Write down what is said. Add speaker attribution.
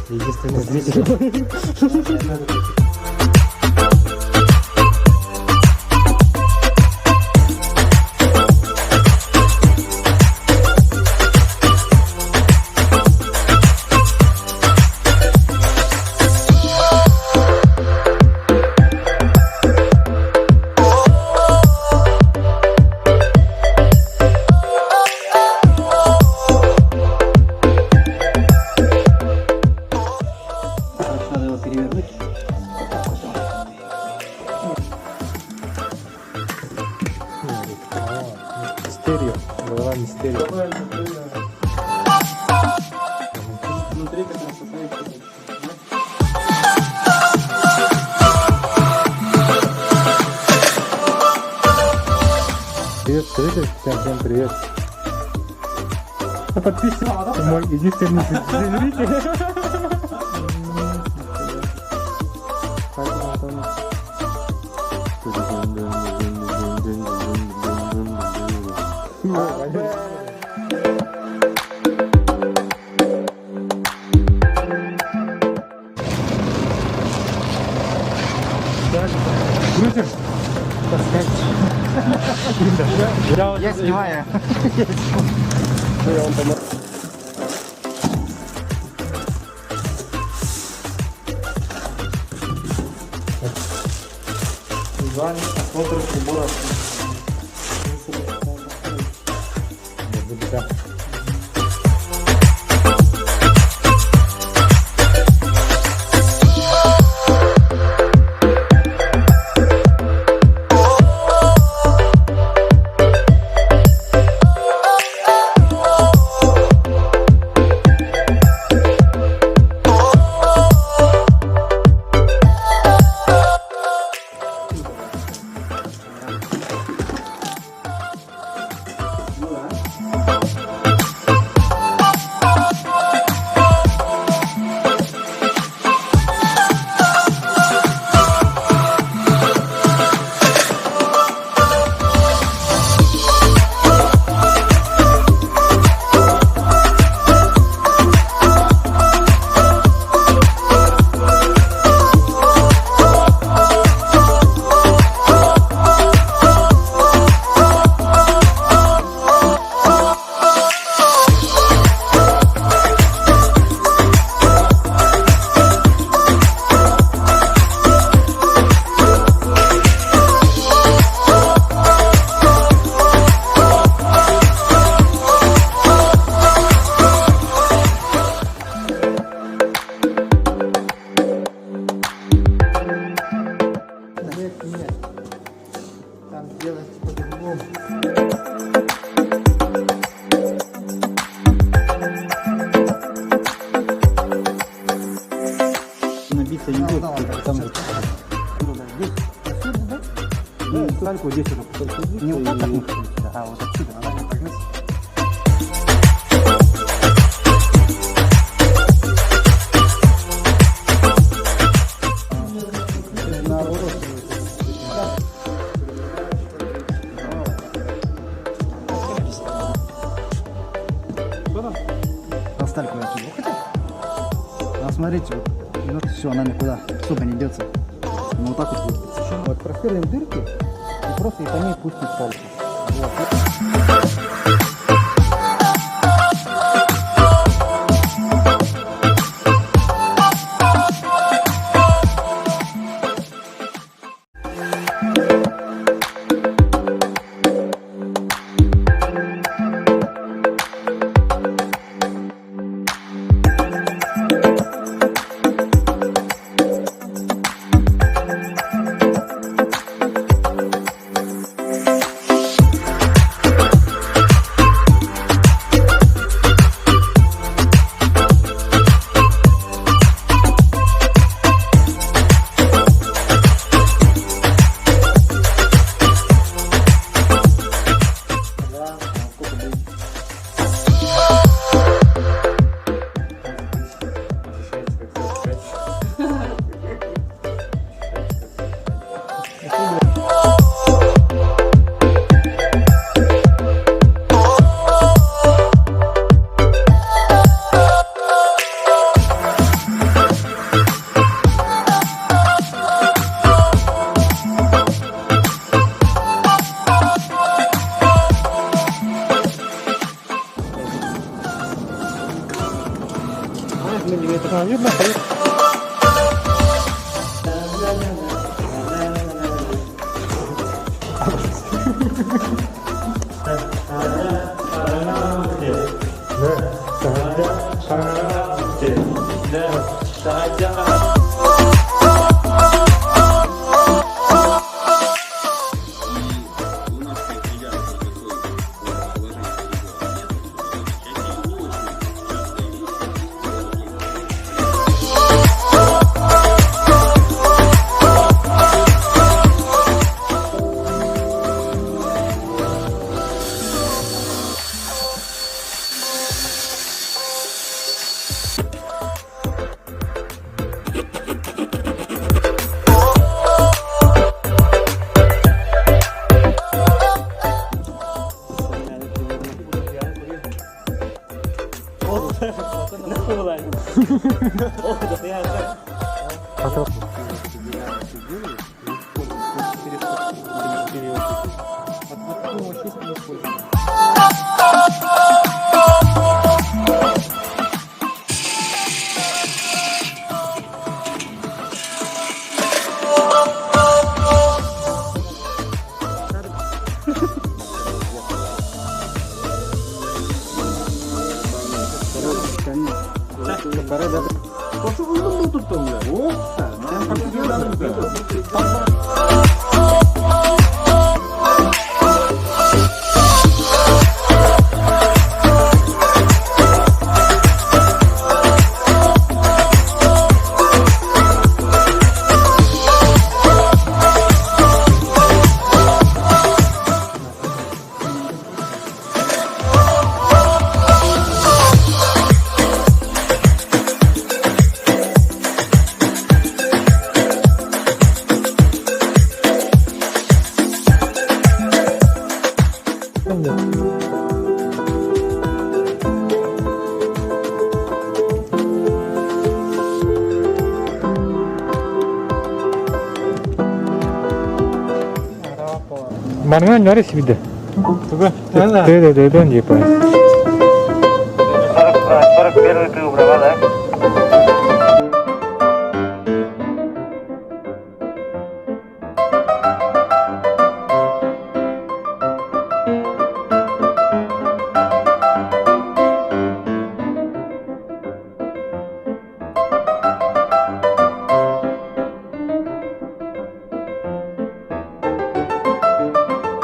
Speaker 1: Единственное зритель.
Speaker 2: Перевернуть.
Speaker 1: Мистерио. Голова мистерио.
Speaker 2: Внутри как раз состоит.
Speaker 1: Привет, скажите, всем привет. Подписчик, мой единственный зритель. Крутим?
Speaker 2: Я снимаю.
Speaker 1: Я вам помогу.
Speaker 2: Визуальный осмотр приборов.
Speaker 1: Да.
Speaker 2: Нет. Там делается по-другому. Набиться не будет, там же. Только вот здесь уже. Не вот так, а вот отсюда. Она не прогнется. Стальку я отсюда хотел. А смотрите, вот все, она никуда особо не деться. Ну вот так вот будет. Вот просверлим дырки и просто и по ней пустим стальку.
Speaker 1: Видно, поехали. Mana nyari sih bida. Coba. Tuh, dia Jepang.
Speaker 3: Para первый беру, брат, да?